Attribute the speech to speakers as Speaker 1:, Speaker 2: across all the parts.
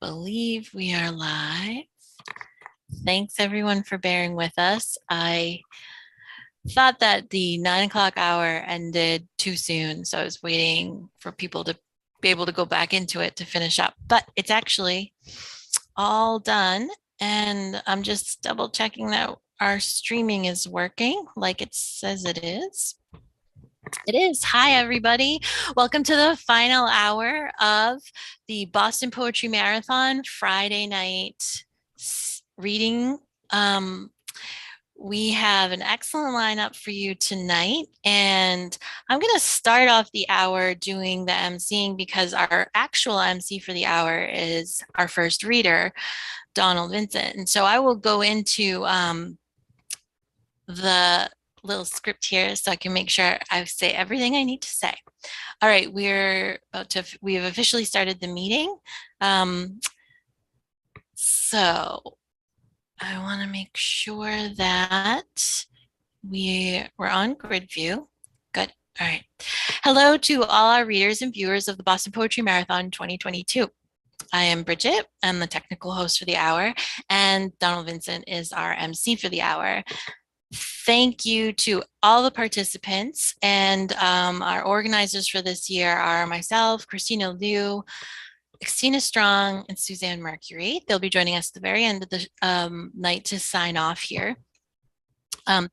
Speaker 1: Believe we are live. Thanks everyone for bearing with us. I thought that the 9 o'clock hour ended too soon, so I was waiting for people to be able to go back into it to finish up, but it's actually all done. And I'm just double checking that our streaming is working like it says it is. It is. Hi, everybody. Welcome to the final hour of the Boston Poetry Marathon Friday night reading. We have an excellent lineup for you tonight, and I'm going to start off the hour doing the emceeing because our actual MC for the hour is our first reader, Donald Vincent. And so I will go into the little script here so I can make sure I say everything I need to say. All right, we have officially started the meeting. So I want to make sure that we're on grid view. Good. All right. Hello to all our readers and viewers of the Boston Poetry Marathon 2022. I am Bridget. I'm the technical host for the hour, and Donald Vincent is our MC for the hour. Thank you to all the participants, and our organizers for this year are myself, Christina Liu, Christina Strong, and Suzanne Mercury. They'll be joining us at the very end of the night to sign off here.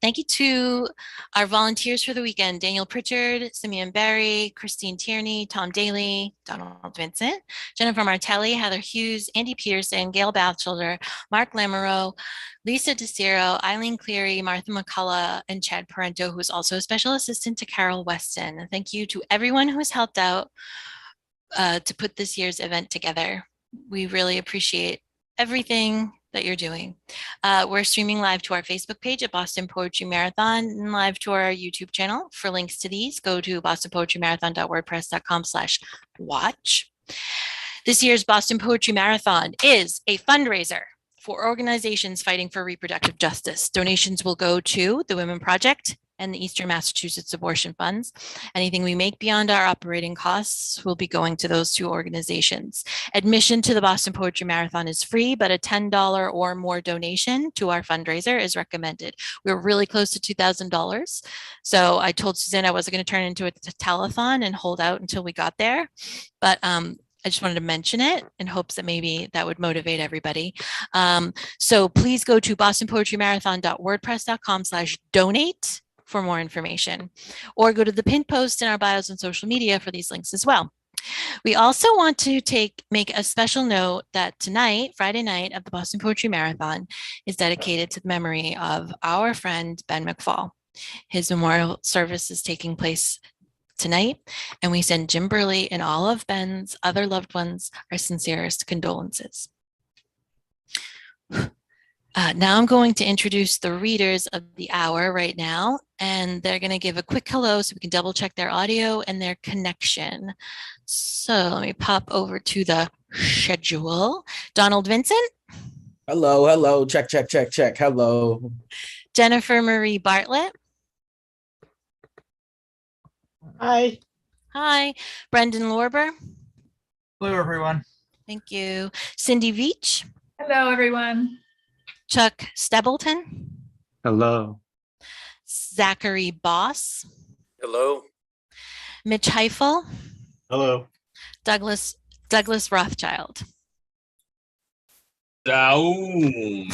Speaker 1: Thank you to our volunteers for the weekend, Daniel Pritchard, Simeon Berry, Christine Tierney, Tom Daly, Donald Vincent, Jennifer Martelli, Heather Hughes, Andy Peterson, Gail Batchelder, Mark Lamoureux, Lisa DeCiro, Eileen Cleary, Martha McCullough, and Chad Parento, who is also a special assistant to Carol Weston. And thank you to everyone who has helped out to put this year's event together. We really appreciate everything that you're doing. We're streaming live to our Facebook page at Boston Poetry Marathon and live to our YouTube channel. For links to these, go to bostonpoetrymarathon.wordpress.com/watch. This year's Boston Poetry Marathon is a fundraiser for organizations fighting for reproductive justice. Donations will go to the Women Project and the Eastern Massachusetts Abortion Funds. Anything we make beyond our operating costs will be going to those two organizations. Admission to the Boston Poetry Marathon is free, but a $10 or more donation to our fundraiser is recommended. We're really close to $2,000. So I told Suzanne I wasn't going to turn it into a telethon and hold out until we got there. But I just wanted to mention it in hopes that maybe that would motivate everybody. So please go to bostonpoetrymarathon.wordpress.com/donate for more information, or go to the pinned post in our bios and social media for these links as well. We also want to make a special note that tonight, Friday night of the Boston Poetry Marathon, is dedicated to the memory of our friend Ben McFall. His memorial service is taking place tonight, and we send Jim Burley and all of Ben's other loved ones our sincerest condolences. Now I'm going to introduce the readers of the hour right now, and they're going to give a quick hello so we can double check their audio and their connection. So let me pop over to the schedule. Donald Vincent.
Speaker 2: Hello, hello, check, check, check, check, hello.
Speaker 1: Jennifer Marie Bartlett.
Speaker 3: Hi.
Speaker 1: Hi. Brendan Lorber.
Speaker 3: Hello, everyone.
Speaker 1: Thank you. Cindy Veach.
Speaker 4: Hello, everyone.
Speaker 1: Chuck Stebleton.
Speaker 5: Hello.
Speaker 1: Zachary Boss.
Speaker 6: Hello.
Speaker 1: Mitch Heifel.
Speaker 5: Hello.
Speaker 1: Douglas Rothschild.
Speaker 6: Down.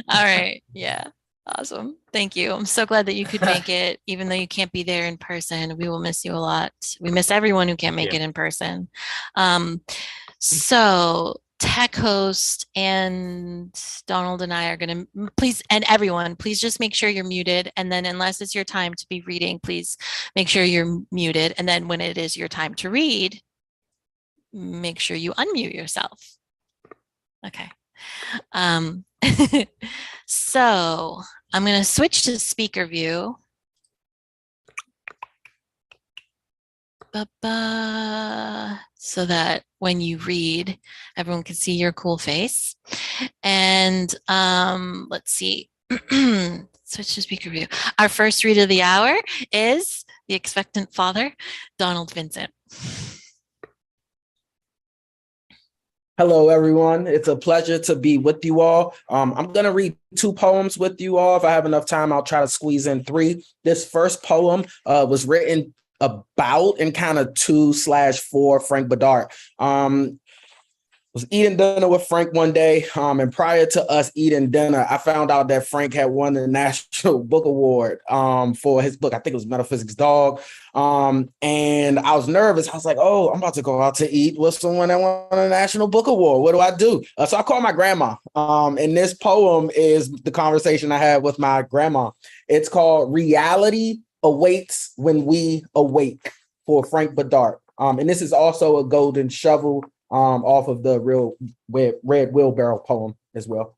Speaker 1: All right. Yeah. Awesome. Thank you. I'm so glad that you could make it, even though you can't be there in person. We will miss you a lot. We miss everyone who can't make it in person. So tech host and Donald and I are going to please, and everyone, please just make sure you're muted. And then unless it's your time to be reading, please make sure you're muted. And then when it is your time to read, make sure you unmute yourself. Okay. So I'm going to switch to speaker view. So that when you read, everyone can see your cool face. And let's see. Switch to speaker view. Our first read of the hour is The Expectant Father, Donald Vincent.
Speaker 2: Hello, everyone. It's a pleasure to be with you all. I'm going to read 2 poems with you all. If I have enough time, I'll try to squeeze in 3. This first poem was written about in kind of 2/4 Frank Bedard. Was eating dinner with Frank one day, and prior to us eating dinner, I found out that Frank had won the National Book Award for his book. I think it was Metaphysics Dog. And I was nervous. I was like, oh, I'm about to go out to eat with someone that won a National Book Award. What do I do? So I called my grandma. And this poem is the conversation I had with my grandma. It's called Reality Awaits When We Awake for Frank Bedard. And this is also a golden shovel off of the real Red Wheelbarrow poem as well.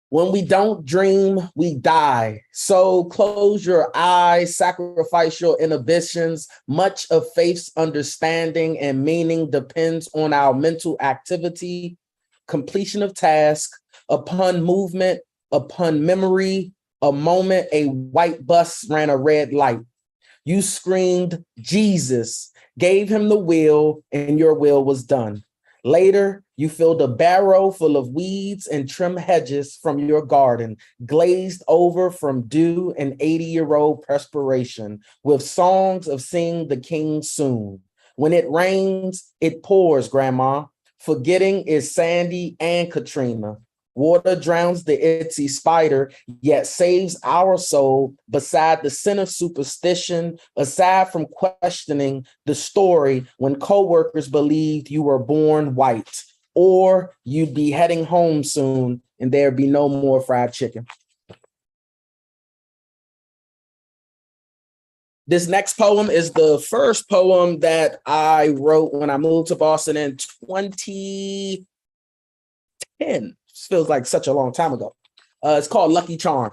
Speaker 2: When we don't dream, we die. So close your eyes, sacrifice your inhibitions. Much of faith's understanding and meaning depends on our mental activity, completion of task, upon movement, upon memory. A moment, a white bus ran a red light. You screamed, Jesus, gave him the wheel, and your will was done. Later, you filled a barrow full of weeds and trim hedges from your garden, glazed over from dew and 80-year-old perspiration, with songs of seeing the king soon. When it rains, it pours, Grandma. Forgetting is Sandy and Katrina. Water drowns the itsy spider, yet saves our soul beside the sin of superstition, aside from questioning the story when coworkers believed you were born white, or you'd be heading home soon and there'd be no more fried chicken. This next poem is the first poem that I wrote when I moved to Boston in 2010. Feels like such a long time ago. It's called Lucky Charm.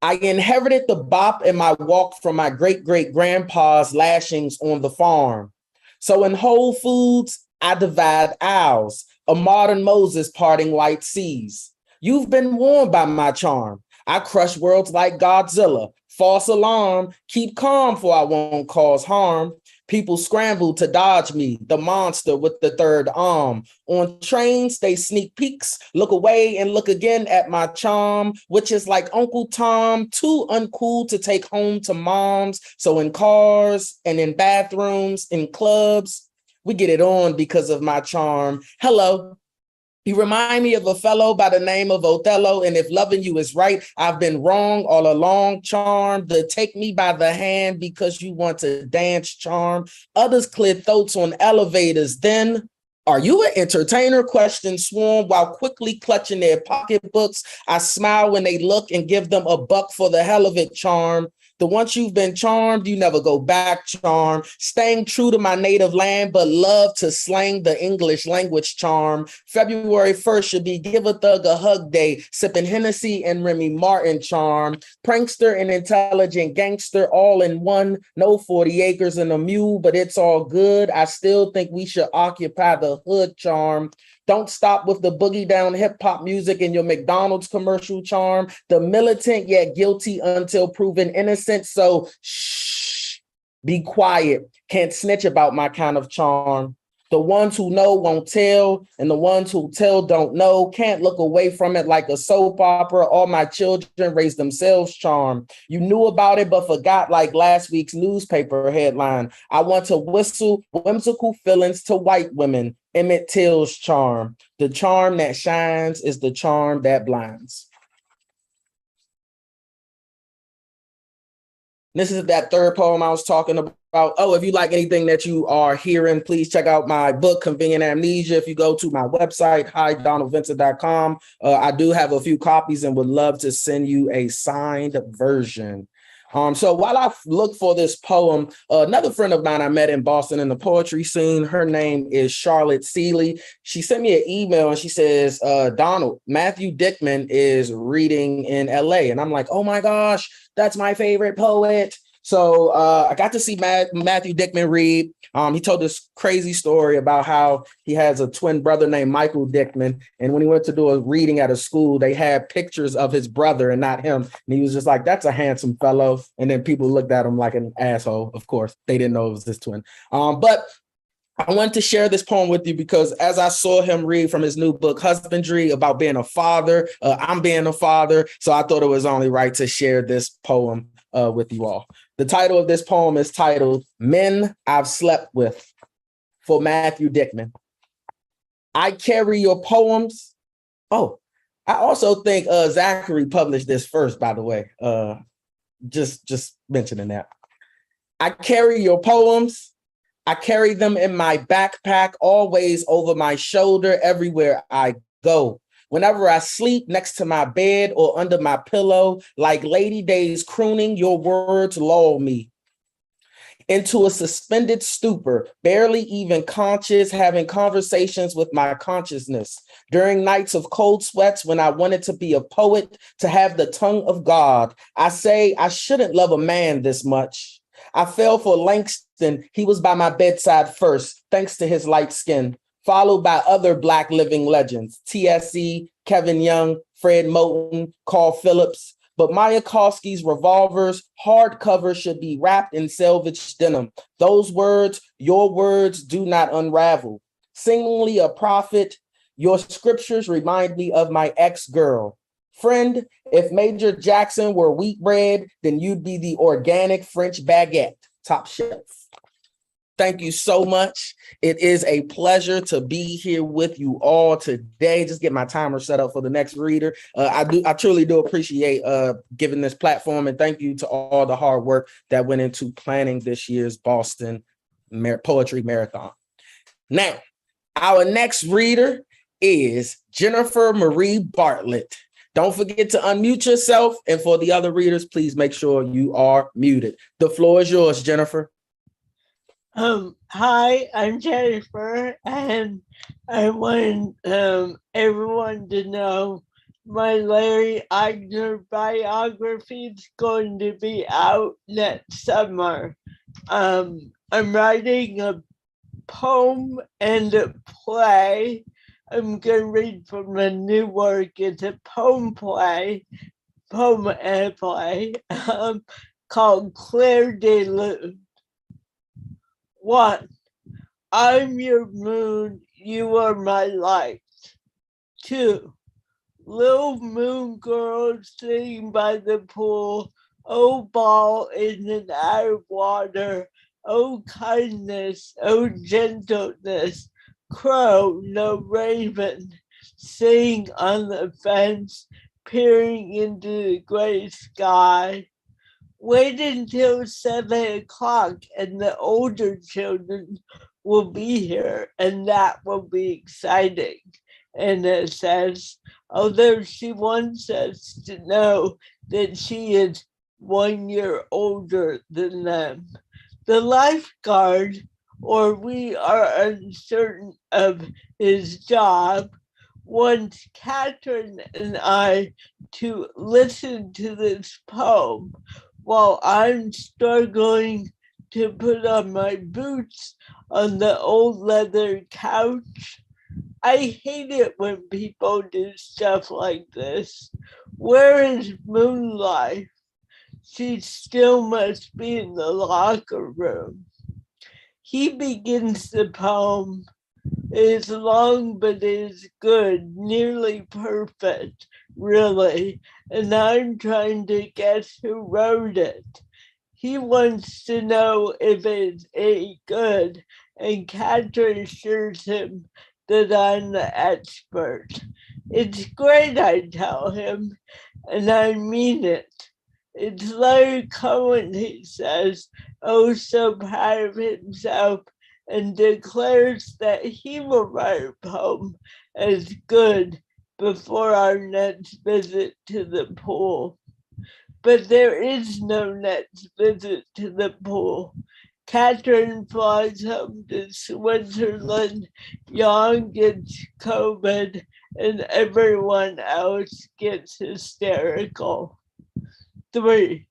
Speaker 2: I inherited the bop in my walk from my great-great-grandpa's lashings on the farm. So in Whole Foods, I divide aisles, a modern Moses parting white seas. You've been warned by my charm. I crush worlds like Godzilla. False alarm, keep calm for I won't cause harm. People scramble to dodge me, the monster with the third arm. On trains, they sneak peeks, look away and look again at my charm, which is like Uncle Tom, too uncool to take home to moms. So in cars and in bathrooms, in clubs, we get it on because of my charm. Hello. You remind me of a fellow by the name of Othello, and if loving you is right, I've been wrong all along, charm. To take me by the hand because you want to dance, charm. Others clear throats on elevators. Then, are you an entertainer? Questions swarm while quickly clutching their pocketbooks. I smile when they look and give them a buck for the hell of it, charm. The once you've been charmed, you never go back, charm. Staying true to my native land, but love to slang the English language, charm. February 1st should be Give a Thug a Hug Day, sipping Hennessy and Remy Martin, charm. Prankster and intelligent gangster all in one. No 40 acres and a mule, but it's all good. I still think we should occupy the hood, charm. Don't stop with the boogie down hip hop music in your McDonald's commercial, charm. The militant yet guilty until proven innocent. So shh, be quiet. Can't snitch about my kind of charm. The ones who know won't tell, and the ones who tell don't know. Can't look away from it like a soap opera. All my children raise themselves, charm. You knew about it but forgot like last week's newspaper headline. I want to whistle whimsical feelings to white women. Emmett Till's charm. The charm that shines is the charm that blinds. This is that third poem I was talking about. Oh, if you like anything that you are hearing, please check out my book, Convenient Amnesia. If you go to my website, hidonaldvincent.com, I do have a few copies and would love to send you a signed version. So while I look for this poem, another friend of mine I met in Boston in the poetry scene, her name is Charlotte Seeley. She sent me an email and she says, Donald, Matthew Dickman is reading in LA. And I'm like, oh my gosh, that's my favorite poet. So I got to see Matthew Dickman read. He told this crazy story about how he has a twin brother named Michael Dickman. And when he went to do a reading at a school, they had pictures of his brother and not him. And he was just like, that's a handsome fellow. And then people looked at him like an asshole. Of course, they didn't know it was his twin. But I wanted to share this poem with you because as I saw him read from his new book, Husbandry, about being a father, I'm being a father. So I thought it was only right to share this poem with you all. The title of this poem is titled Men I've Slept With, for Matthew Dickman. I carry your poems. Oh, I also think Zachary published this first, by the way. Just mentioning that. I carry your poems. I carry them in my backpack, always over my shoulder, everywhere I go. Whenever I sleep, next to my bed or under my pillow, like Lady Days crooning, your words lull me into a suspended stupor, barely even conscious, having conversations with my consciousness. During nights of cold sweats, when I wanted to be a poet, to have the tongue of God, I say I shouldn't love a man this much. I fell for Langston. He was by my bedside first, thanks to his light skin, followed by other Black living legends, TSE, Kevin Young, Fred Moulton, Carl Phillips. But Mayakovsky's revolvers, hardcover, should be wrapped in selvage denim. Those words, your words, do not unravel. Seemingly a prophet, your scriptures remind me of my ex-girl. Friend, if Major Jackson were wheat bread, then you'd be the organic French baguette, top shelf. Thank you so much. It is a pleasure to be here with you all today. Just get my timer set up for the next reader. I truly do appreciate giving this platform, and thank you to all the hard work that went into planning this year's Boston Poetry Marathon. Now, our next reader is Jennifer Marie Bartlett. Don't forget to unmute yourself. And for the other readers, please make sure you are muted. The floor is yours, Jennifer.
Speaker 4: Hi, I'm Jennifer, and I want everyone to know my Larry Eigner biography is going to be out next summer. I'm writing a poem and a play. I'm going to read from my new work. It's a poem and a play called Claire de Lune. 1. I'm your moon, you are my light. 2. Little moon girl sitting by the pool, oh ball in and out of water, oh kindness, oh gentleness, crow, no raven, sitting on the fence, peering into the gray sky. Wait until 7 o'clock and the older children will be here, and that will be exciting. And it says, although she wants us to know that she is 1 year older than them. The lifeguard, or we are uncertain of his job, wants Catherine and I to listen to this poem while I'm struggling to put on my boots on the old leather couch. I hate it when people do stuff like this. Where is Moonlight? She still must be in the locker room. He begins the poem. It is long, but it is good, nearly perfect, really. And I'm trying to guess who wrote it. He wants to know if it's any good, and Catherine assures him that I'm the expert. It's great, I tell him, and I mean it. It's Larry Cohen, he says, oh so proud of himself, and declares that he will write a poem as good before our next visit to the pool. But there is no next visit to the pool. Catherine flies home to Switzerland, Jan gets COVID, and everyone else gets hysterical. 3.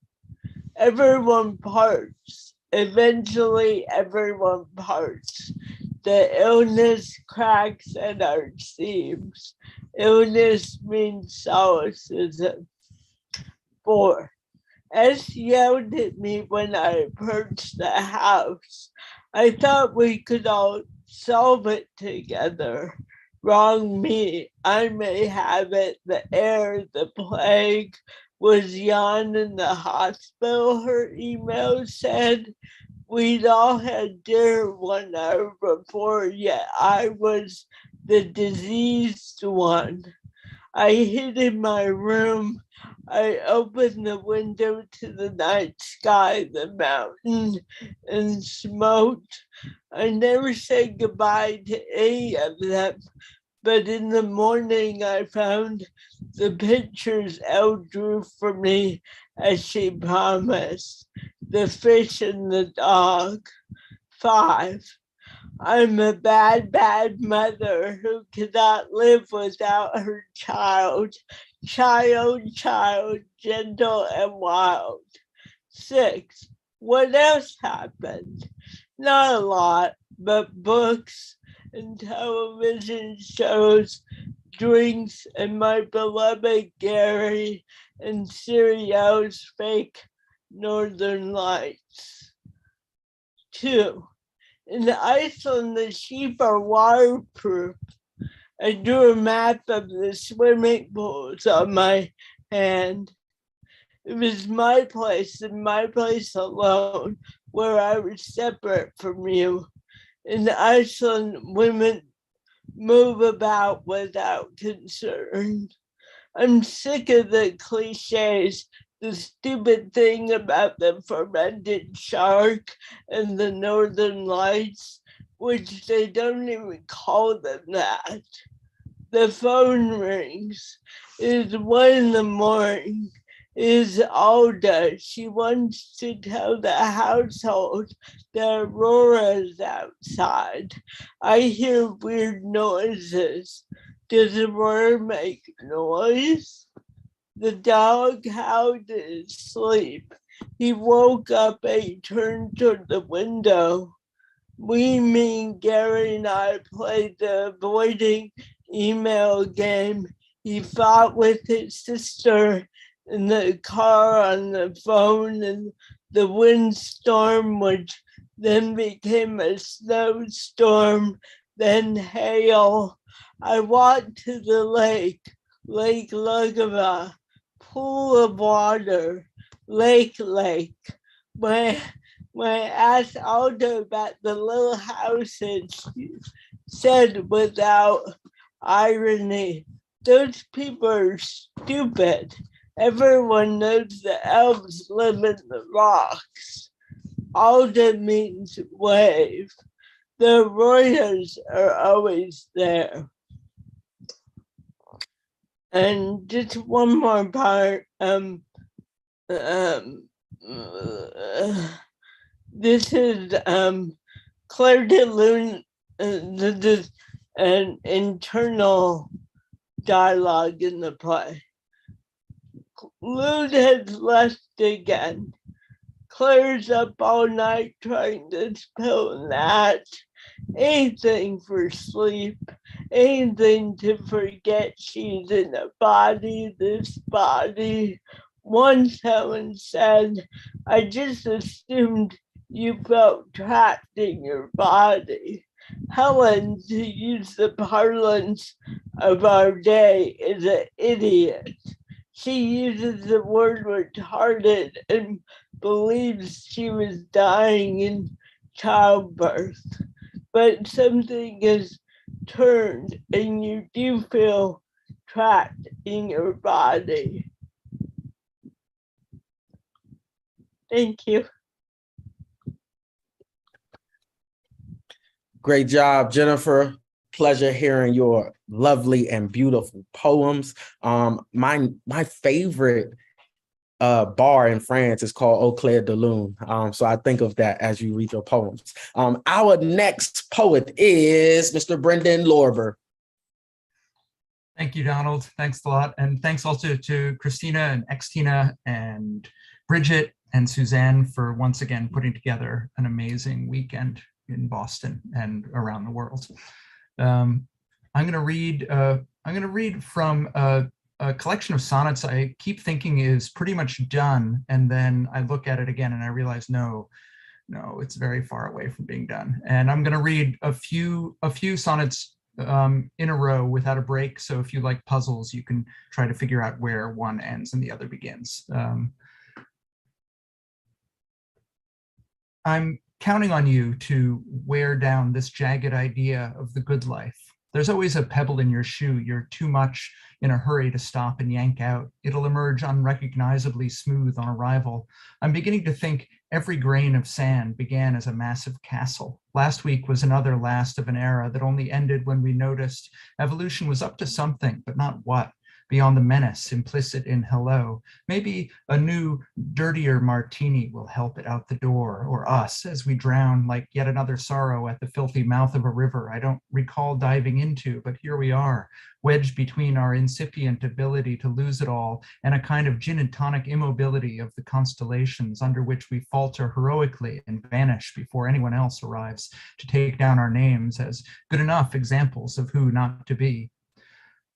Speaker 4: Everyone parts. Eventually, everyone parts. The illness cracks at our seams. Illness means solipsism. 4. S yelled at me when I approached the house. I thought we could all solve it together. Wrong me, I may have it, the air, the plague. Was Jan in the hospital, her email said. We'd all had dinner 1 hour before, yet I was the diseased one. I hid in my room. I opened the window to the night sky, the mountain, and smoked. I never said goodbye to any of them, but in the morning I found the pictures Elle drew for me as she promised. The fish and the dog. 5. I'm a bad, bad mother who cannot live without her child, gentle and wild. 6. What else happened? Not a lot, but books and television shows, drinks, and my beloved Gary and Serial's fake Northern Lights. 2. In Iceland, the sheep are waterproof. I drew a map of the swimming pools on my hand. It was my place and my place alone, where I was separate from you. In Iceland, women move about without concern. I'm sick of the cliches, the stupid thing about the fermented shark and the Northern Lights, which they don't even call them that. The phone rings. It is 1 in the morning. It is Alda. She wants to tell the household that Aurora is outside. I hear weird noises. Does Aurora make noise? The dog howled in his sleep. He woke up and he turned toward the window. We, mean Gary and I, played the avoiding email game. He fought with his sister in the car on the phone, and the windstorm, which then became a snowstorm, then hail. I walked to the lake, Lake Lugava, pool of water, lake. When I asked Aldo about the little houses, she said without irony, those people are stupid. Everyone knows the elves live in the rocks. Alda means wave. The Royals are always there. And just one more part. This is Claire de Lune. This is an internal dialogue in the play. Lune has left again. Claire's up all night trying this pill and that. Anything for sleep, anything to forget she's in a body, this body. Once Helen said, I just assumed you felt trapped in your body. Helen, to use the parlance of our day, is an idiot. She uses the word retarded and believes she was dying in childbirth. But something is turned and you do feel trapped in your body. Thank you.
Speaker 2: Great job, Jennifer. Pleasure hearing your lovely and beautiful poems. My favorite bar in France is called Eau Claire de Lune. So I think of that as you read your poems. Our next poet is Mr. Brendan Lorber.
Speaker 3: Thank you, Donald. Thanks a lot. And thanks also to Christina and Xtina and Bridget and Suzanne for once again putting together an amazing weekend in Boston and around the world. I'm going to read from a collection of sonnets I keep thinking is pretty much done, and then I look at it again and I realize no, no, it's very far away from being done. And I'm going to read a few sonnets in a row without a break. So if you like puzzles, you can try to figure out where one ends and the other begins. I'm counting on you to wear down this jagged idea of the good life. There's always a pebble in your shoe you're too much in a hurry to stop and yank out. It'll emerge unrecognizably smooth on arrival. I'm beginning to think every grain of sand began as a massive castle. Last week was another last of an era that only ended when we noticed evolution was up to something, but not what. Beyond the menace implicit in hello. Maybe a new, dirtier martini will help it out the door, or us as we drown like yet another sorrow at the filthy mouth of a river I don't recall diving into, but here we are, wedged between our incipient ability to lose it all and a kind of gin and tonic immobility of the constellations under which we falter heroically and vanish before anyone else arrives to take down our names as good enough examples of who not to be.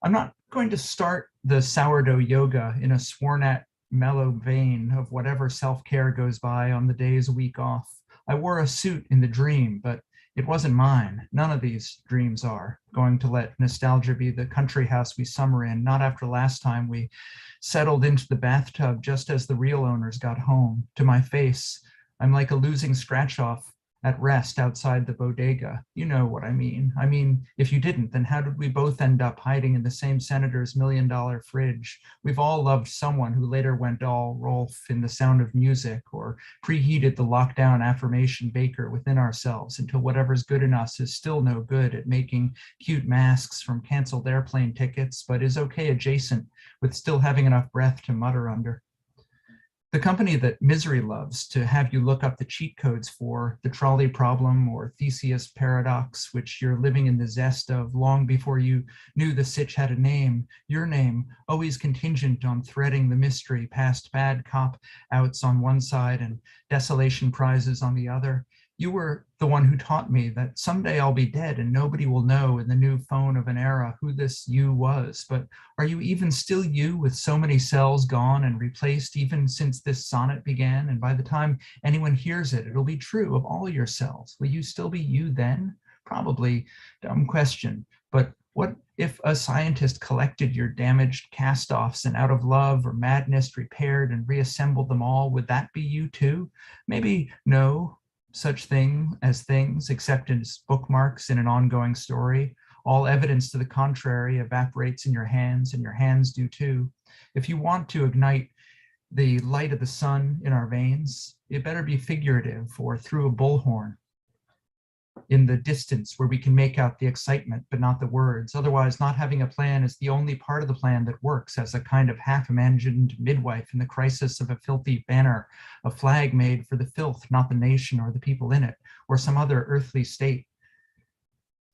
Speaker 3: I'm not going to start the sourdough yoga in a sworn-at mellow vein of whatever self-care goes by on the days a week off. I wore a suit in the dream, but it wasn't mine. None of these dreams are. Going to let nostalgia be the country house we summer in, not after last time we settled into the bathtub just as the real owners got home. To my face, I'm like a losing scratch-off at rest outside the bodega. You know what I mean. I mean, if you didn't, then how did we both end up hiding in the same senator's $1 million fridge? We've all loved someone who later went all Rolf in The Sound of Music, or preheated the lockdown affirmation baker within ourselves until whatever's good in us is still no good at making cute masks from canceled airplane tickets, but is okay adjacent with still having enough breath to mutter under. The company that misery loves to have you look up the cheat codes for, the trolley problem or Theseus paradox, which you're living in the zest of long before you knew the sitch had a name, your name, always contingent on threading the mystery past bad cop outs on one side and desolation prizes on the other. You were the one who taught me that someday I'll be dead and nobody will know in the new phone of an era who this you was. But are you even still you with so many cells gone and replaced even since this sonnet began? And by the time anyone hears it, it'll be true of all your cells. Will you still be you then? Probably. Dumb question. But what if a scientist collected your damaged cast-offs and out of love or madness repaired and reassembled them all? Would that be you too? Maybe no such thing as things except as bookmarks in an ongoing story. All evidence to the contrary evaporates in your hands, and your hands do too. If you want to ignite the light of the sun in our veins, it better be figurative or through a bullhorn in the distance where we can make out the excitement but not the words. Otherwise, not having a plan is the only part of the plan that works as a kind of half-imagined midwife in the crisis of a filthy banner, a flag made for the filth, not the nation or the people in it, or some other earthly state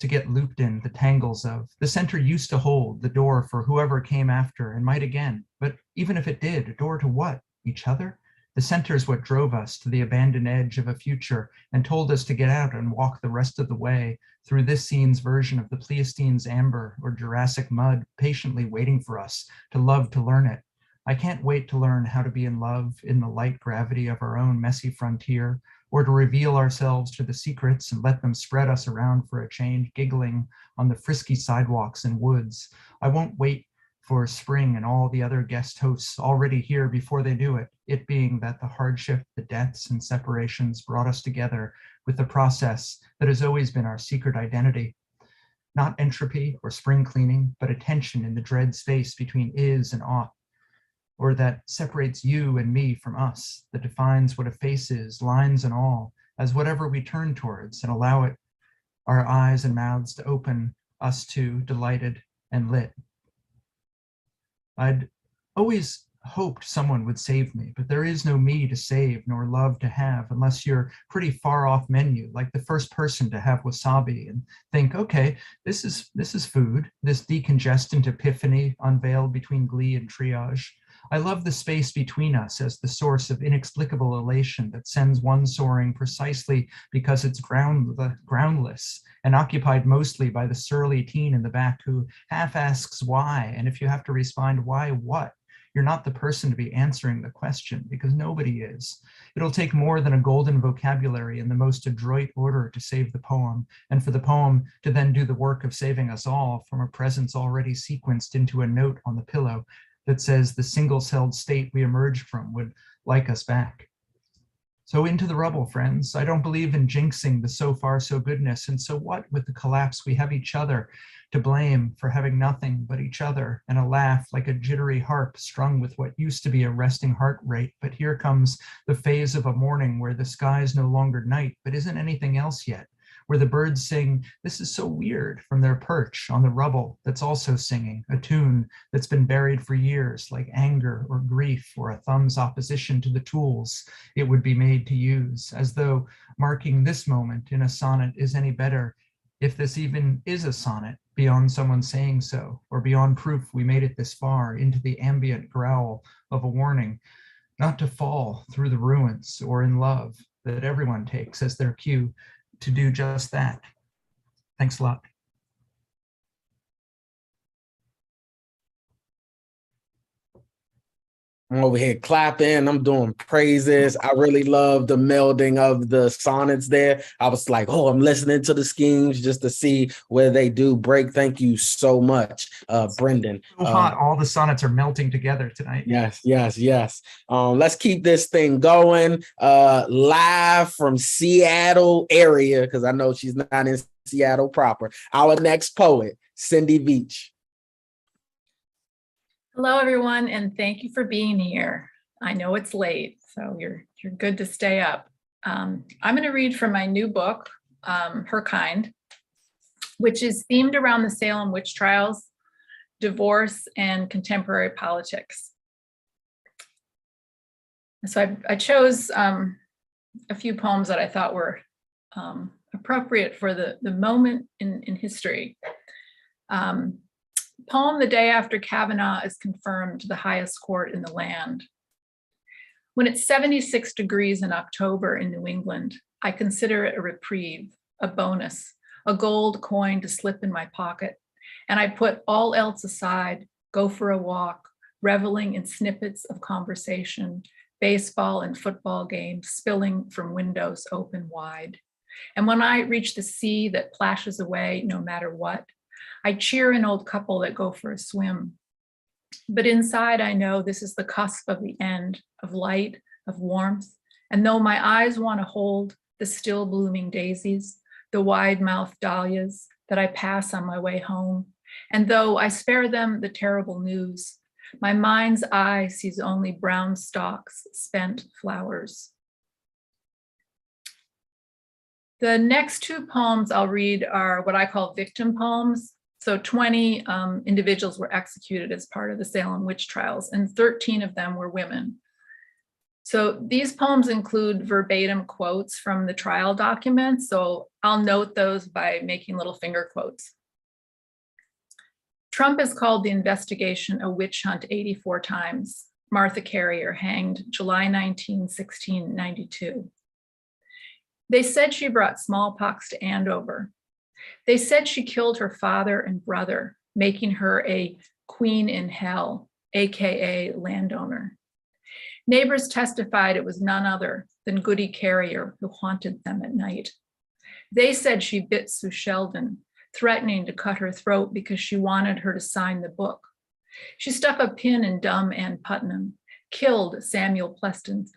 Speaker 3: to get looped in the tangles of. The center used to hold the door for whoever came after and might again, but even if it did, a door to what? Each other? The center is what drove us to the abandoned edge of a future and told us to get out and walk the rest of the way through this scene's version of the Pleistocene's amber or Jurassic mud, patiently waiting for us to love to learn it. I can't wait to learn how to be in love in the light gravity of our own messy frontier, or to reveal ourselves to the secrets and let them spread us around for a change, giggling on the frisky sidewalks and woods. I won't wait for spring and all the other guest hosts already here before they do it, it being that the hardship, the deaths and separations brought us together with the process that has always been our secret identity. Not entropy or spring cleaning, but a tension in the dread space between is and ought, or that separates you and me from us, that defines what a face is, lines and all, as whatever we turn towards and allow it, our eyes and mouths to open us to, delighted and lit. I'd always hoped someone would save me, but there is no me to save nor love to have unless you're pretty far off menu, like the first person to have wasabi and think, okay, this is food, this decongestant epiphany unveiled between glee and triage. I love the space between us as the source of inexplicable elation that sends one soaring precisely because it's groundless and occupied mostly by the surly teen in the back who half asks why, and if you have to respond, why what? You're not the person to be answering the question, because nobody is. It'll take more than a golden vocabulary and the most adroit order to save the poem, and for the poem to then do the work of saving us all from a presence already sequenced into a note on the pillow that says the single-celled state we emerged from would like us back. So into the rubble, friends. I don't believe in jinxing the so far so goodness, and so what with the collapse? We have each other to blame for having nothing but each other, and a laugh like a jittery harp strung with what used to be a resting heart rate. But here comes the phase of a morning where the sky's no longer night, but isn't anything else yet, where the birds sing, "This is so weird," from their perch on the rubble that's also singing, a tune that's been buried for years, like anger or grief or a thumb's opposition to the tools it would be made to use, as though marking this moment in a sonnet is any better, if this even is a sonnet, beyond someone saying so, or beyond proof we made it this far into the ambient growl of a warning, not to fall through the ruins, or in love that everyone takes as their cue to do just that. Thanks a lot.
Speaker 2: I'm over here clapping. I'm doing praises. I really love the melding of the sonnets there. I was like, oh, I'm listening to the schemes just to see where they do break. Thank you so much, Brendan.
Speaker 3: So hot, all the sonnets are melting together tonight.
Speaker 2: Yes. Let's keep this thing going. Live from Seattle area, because I know she's not in Seattle proper. Our next poet, Cindy Veach.
Speaker 7: Hello, everyone, and thank you for being here. I know it's late, so you're good to stay up. I'm going to read from my new book, Her Kind, which is themed around the Salem witch trials, divorce, and contemporary politics. So I chose a few poems that I thought were appropriate for the moment in history. Poem, "The Day After Kavanaugh is Confirmed to the Highest Court in the Land." When it's 76 degrees in October in New England, I consider it a reprieve, a bonus, a gold coin to slip in my pocket, and I put all else aside, go for a walk, reveling in snippets of conversation, baseball and football games spilling from windows open wide. And when I reach the sea that plashes away no matter what, I cheer an old couple that go for a swim. But inside, I know this is the cusp of the end, of light, of warmth. And though my eyes want to hold the still blooming daisies, the wide-mouthed dahlias that I pass on my way home, and though I spare them the terrible news, my mind's eye sees only brown stalks, spent flowers. The next two poems I'll read are what I call victim poems. So 20 individuals were executed as part of the Salem witch trials, and 13 of them were women. So these poems include verbatim quotes from the trial documents. So I'll note those by making little finger quotes. Trump has called the investigation a witch hunt 84 times. Martha Carrier hanged July 19, 1692. They said she brought smallpox to Andover. They said she killed her father and brother, making her a queen in hell, AKA landowner. Neighbors testified it was none other than Goody Carrier who haunted them at night. They said she bit Sue Sheldon, threatening to cut her throat because she wanted her to sign the book. She stuck a pin in dumb Ann Putnam, killed Samuel Preston's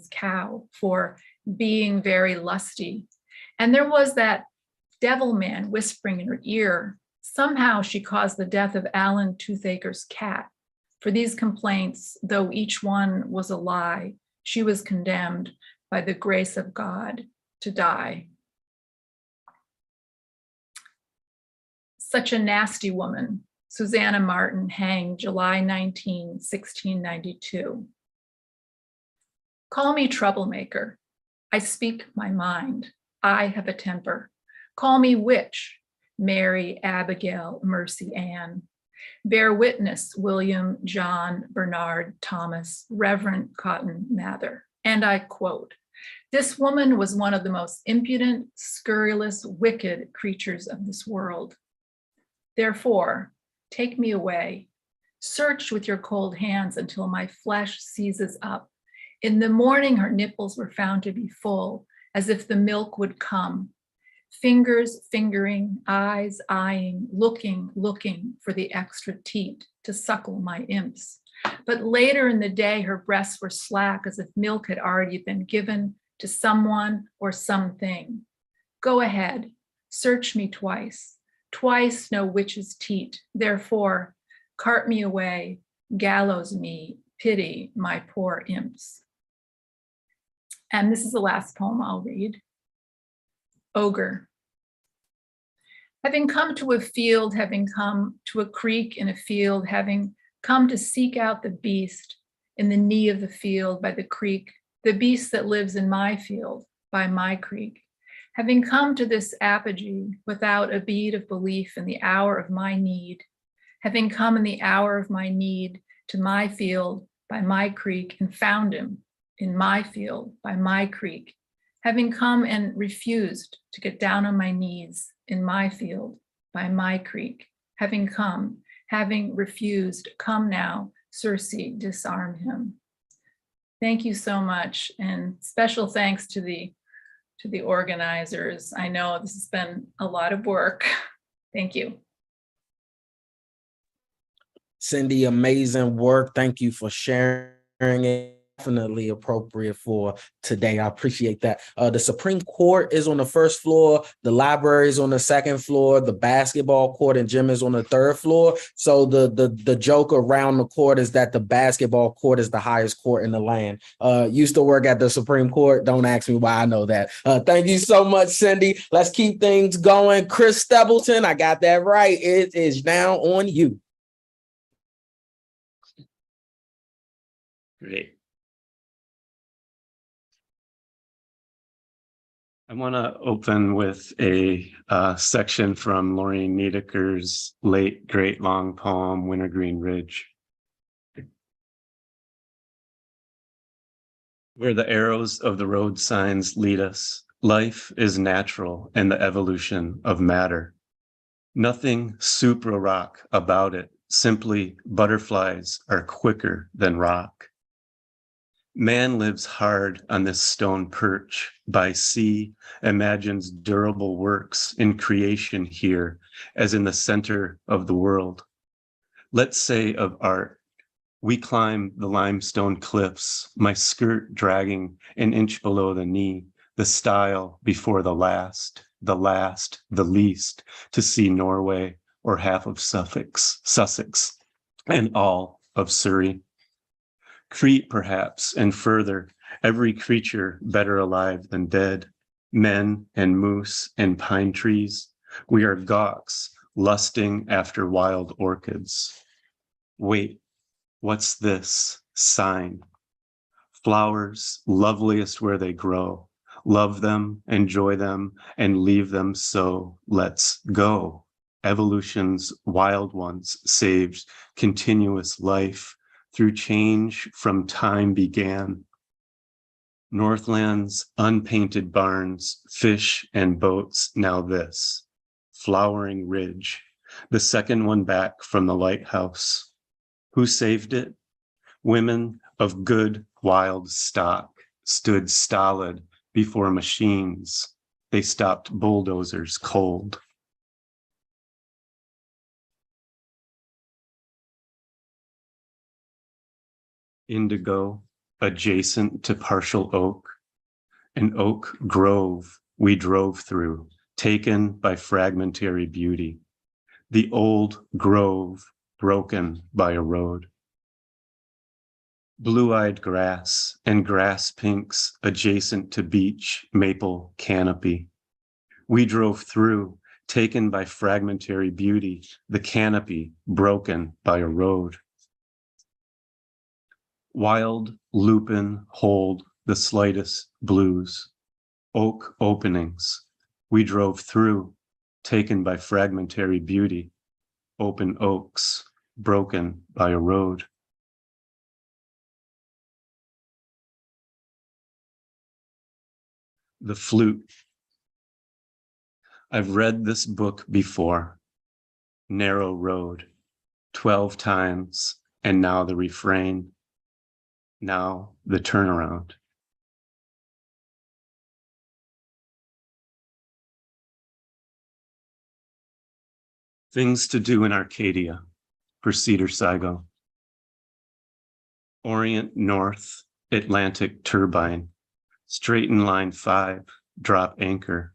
Speaker 7: cow for being very lusty. And there was that devil man whispering in her ear. Somehow she caused the death of Alan Toothacre's cat. For these complaints, though each one was a lie, she was condemned by the grace of God to die. Such a nasty woman, Susanna Martin, hanged July 19, 1692. Call me troublemaker. I speak my mind. I have a temper. Call me witch, Mary, Abigail, Mercy Ann. Bear witness, William, John, Bernard, Thomas, Reverend Cotton Mather. And I quote, "This woman was one of the most impudent, scurrilous, wicked creatures of this world. Therefore, take me away. Search with your cold hands until my flesh seizes up. In the morning, her nipples were found to be full, as if the milk would come. Fingers fingering, eyes eyeing, looking for the extra teat to suckle my imps. But later in the day, her breasts were slack as if milk had already been given to someone or something. Go ahead, search me twice. Twice no witch's teat. Therefore, cart me away, gallows me, pity my poor imps. And this is the last poem I'll read. Ogre. Having come to a field, having come to a creek in a field, having come to seek out the beast in the knee of the field by the creek, the beast that lives in my field by my creek, having come to this apogee without a bead of belief in the hour of my need, having come in the hour of my need to my field by my creek and found him in my field by my creek, having come and refused to get down on my knees in my field by my creek, having come, having refused, come now, Circe, disarm him. Thank you so much, and special thanks to the organizers. I know this has been a lot of work. Thank you.
Speaker 2: Cindy, amazing work. Thank you for sharing it. Definitely appropriate for today. I appreciate that. The Supreme Court is on the first floor. The library is on the second floor. The basketball court and gym is on the third floor. So the joke around the court is that the basketball court is the highest court in the land. Used to work at the Supreme Court. Don't ask me why I know that. Thank you so much, Cindy. Let's keep things going. Chris Stapleton, I got that right. It is now on you.
Speaker 5: Great. I want to open with a section from Maureen Niedeker's late, great long poem, Wintergreen Ridge. Where the arrows of the road signs lead us, life is natural and the evolution of matter. Nothing supra-rock about it, simply butterflies are quicker than rock. Man lives hard on this stone perch by sea, imagines durable works in creation here, as in the center of the world. Let's say of art, we climb the limestone cliffs, my skirt dragging an inch below the knee, the style before the last, the least, to see Norway or half of Sussex, and all of Surrey. Crete, perhaps, and further, every creature better alive than dead, men and moose and pine trees. We are gawks lusting after wild orchids. Wait, what's this sign? Flowers, loveliest where they grow. Love them, enjoy them, and leave them so. Let's go. Evolution's wild ones saved continuous life. Through change from time began. Northland's unpainted barns, fish and boats, now this. Flowering ridge, the second one back from the lighthouse. Who saved it? Women of good wild stock stood stolid before machines. They stopped bulldozers cold. Indigo, adjacent to partial oak, an oak grove we drove through, taken by fragmentary beauty, the old grove broken by a road. Blue-eyed grass and grass pinks adjacent to beech maple canopy. We drove through, taken by fragmentary beauty, the canopy broken by a road. Wild lupin hold the slightest blues, oak openings. We drove through, taken by fragmentary beauty, open oaks, broken by a road. The flute. I've read this book before. Narrow road. 12 times, and now the refrain, now the turnaround. Things to do in Arcadia for Cedar Saigo. Orient North Atlantic turbine, straighten line 5, drop anchor,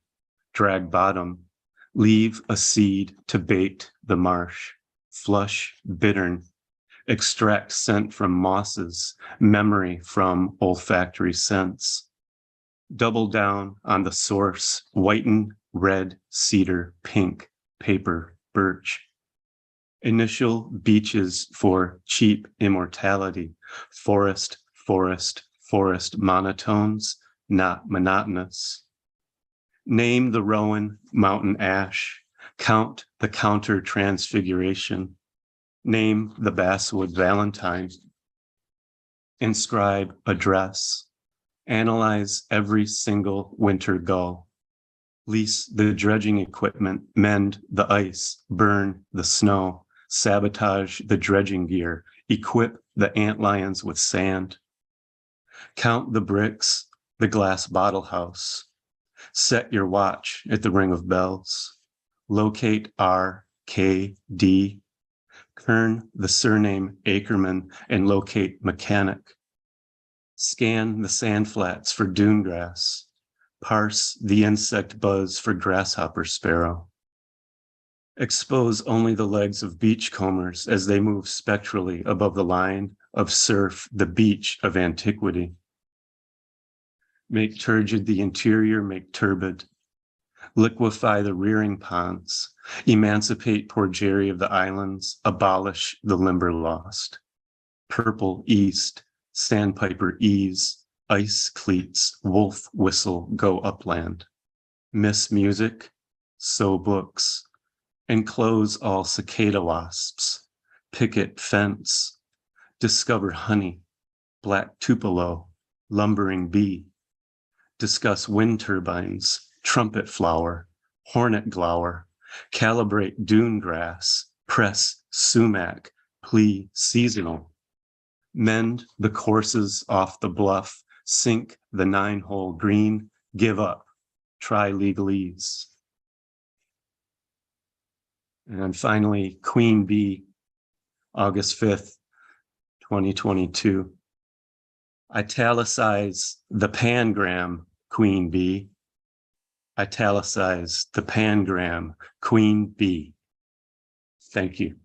Speaker 5: drag bottom, leave a seed to bait the marsh, flush bittern, extract scent from mosses, memory from olfactory scents. Double down on the source, whiten, red, cedar, pink, paper, birch. Initial beaches for cheap immortality, forest, forest, forest monotones, not monotonous. Name the rowan mountain ash, count the counter transfiguration, name the basswood valentine, inscribe a dress, analyze every single winter gull, lease the dredging equipment, mend the ice, burn the snow, sabotage the dredging gear, equip the antlions with sand, count the bricks, the glass bottle house, set your watch at the ring of bells, locate R, K, D, kern the surname Ackerman and locate mechanic, scan the sand flats for dune grass, parse the insect buzz for grasshopper sparrow, expose only the legs of beachcombers as they move spectrally above the line of surf, the beach of antiquity. Make turgid the interior, make turbid. Liquefy the rearing ponds, emancipate poor Jerry of the islands, abolish the limber lost. Purple east, sandpiper ease, ice cleats, wolf whistle, go upland. Miss music, sew books, enclose all cicada wasps, picket fence, discover honey, black tupelo, lumbering bee, discuss wind turbines, trumpet flower, hornet glower, calibrate dune grass, press sumac, plea seasonal, mend the courses off the bluff, sink the 9-hole green, give up, try legalese. And finally, Queen Bee, August 5th, 2022. Italicize the pangram, Queen Bee. Italicize the pangram, Queen Bee. Thank you.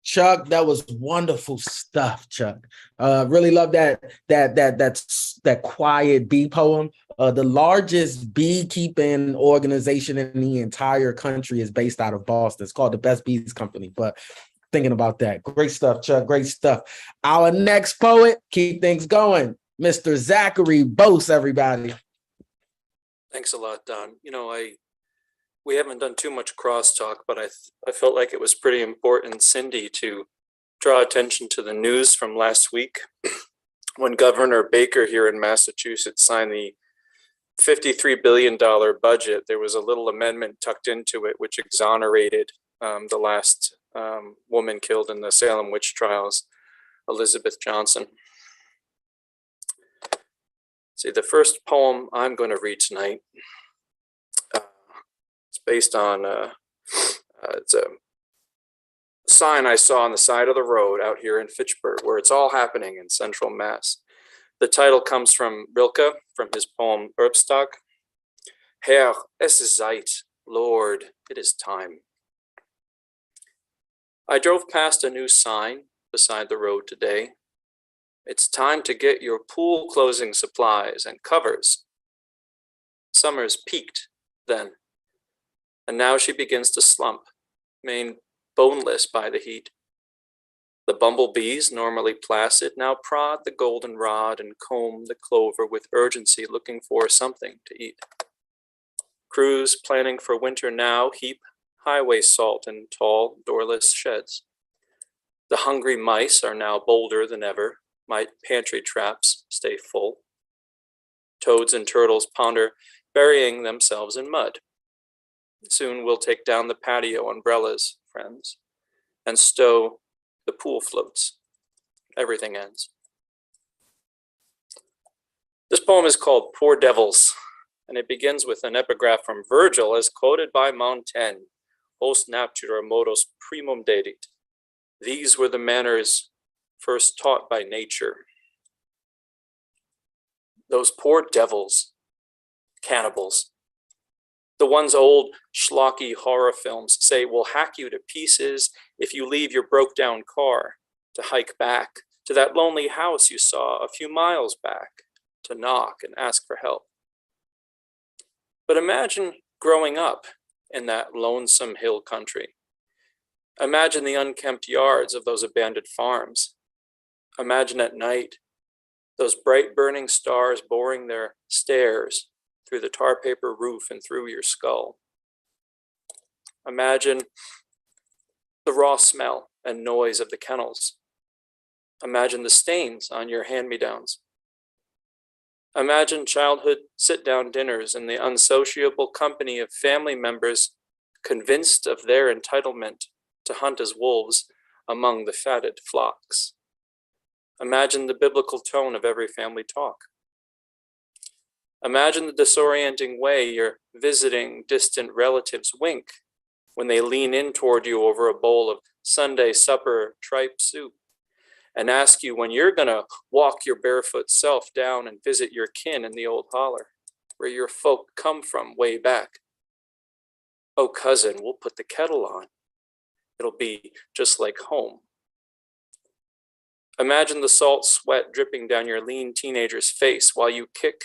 Speaker 2: Chuck, that was wonderful stuff, Chuck. Really love that quiet bee poem. The largest beekeeping organization in the entire country is based out of Boston. It's called the Best Bees Company. But thinking about that, great stuff, Chuck. Great stuff. Our next poet, keep things going, Mr. Zachary Bose, everybody.
Speaker 6: Thanks a lot, Don. You know, we haven't done too much crosstalk, but I felt like it was pretty important, Cindy, to draw attention to the news from last week when Governor Baker here in Massachusetts signed the $53 billion budget. There was a little amendment tucked into it which exonerated the last woman killed in the Salem witch trials, Elizabeth Johnson. See, the first poem I'm going to read tonight, it's based on, it's a sign I saw on the side of the road out here in Fitchburg, where it's all happening in central Mass. The title comes from Rilke, from his poem Herbstock. Herr, es ist Zeit, Lord, it is time. I drove past a new sign beside the road today. It's time to get your pool closing supplies and covers. Summer's peaked then, and now she begins to slump, made boneless by the heat. The bumblebees, normally placid, now prod the goldenrod and comb the clover with urgency, looking for something to eat. Crews planning for winter now heap highway salt in tall, doorless sheds. The hungry mice are now bolder than ever. My pantry traps stay full. Toads and turtles ponder burying themselves in mud. Soon we'll take down the patio umbrellas, friends, and stow the pool floats. Everything ends. This poem is called Poor Devils, and it begins with an epigraph from Virgil as quoted by Montaigne, Hos natura modus primum dedit. These were the manners first taught by nature. Those poor devils, cannibals, the ones old schlocky horror films say will hack you to pieces if you leave your broke down car to hike back to that lonely house you saw a few miles back, to knock and ask for help. But imagine growing up in that lonesome hill country. Imagine the unkempt yards of those abandoned farms. Imagine at night those bright burning stars boring their stairs through the tar paper roof and through your skull. Imagine the raw smell and noise of the kennels. Imagine the stains on your hand-me-downs. Imagine childhood sit-down dinners in the unsociable company of family members convinced of their entitlement to hunt as wolves among the fatted flocks. Imagine the biblical tone of every family talk. Imagine the disorienting way your visiting distant relatives wink when they lean in toward you over a bowl of Sunday supper tripe soup and ask you when you're gonna walk your barefoot self down and visit your kin in the old holler, where your folk come from way back. Oh, cousin, we'll put the kettle on. It'll be just like home. Imagine the salt sweat dripping down your lean teenager's face while you kick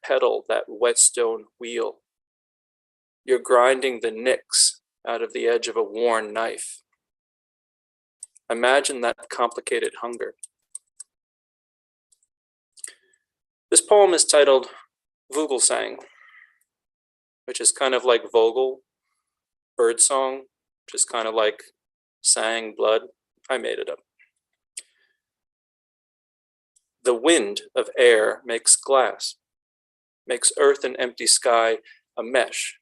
Speaker 6: pedal that whetstone wheel. You're grinding the nicks out of the edge of a worn knife. Imagine that complicated hunger. This poem is titled Vogelsang, which is kind of like Vogel, birdsong, which is kind of like sang, blood. I made it up. The wind of air makes glass, makes earth and empty sky a mesh.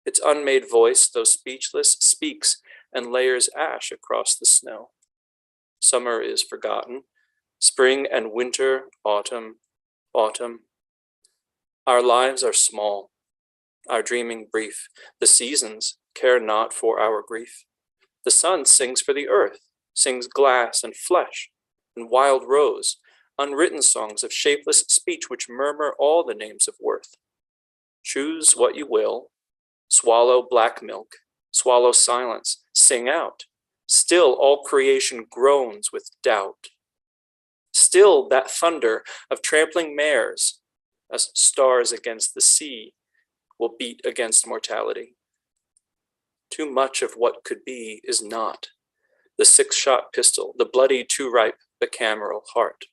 Speaker 6: Its unmade voice, though speechless, speaks and layers ash across the snow. Summer is forgotten, spring and winter, autumn, autumn. Our lives are small, our dreaming brief. The seasons care not for our grief. The sun sings for the earth, sings glass and flesh and wild rose, unwritten songs of shapeless speech which murmur all the names of worth. Choose what you will, swallow black milk, swallow silence, sing out. Still all creation groans with doubt. Still that thunder of trampling mares as stars against the sea will beat against mortality. Too much of what could be is not. The 6-shot pistol, the bloody too-ripe bicameral heart.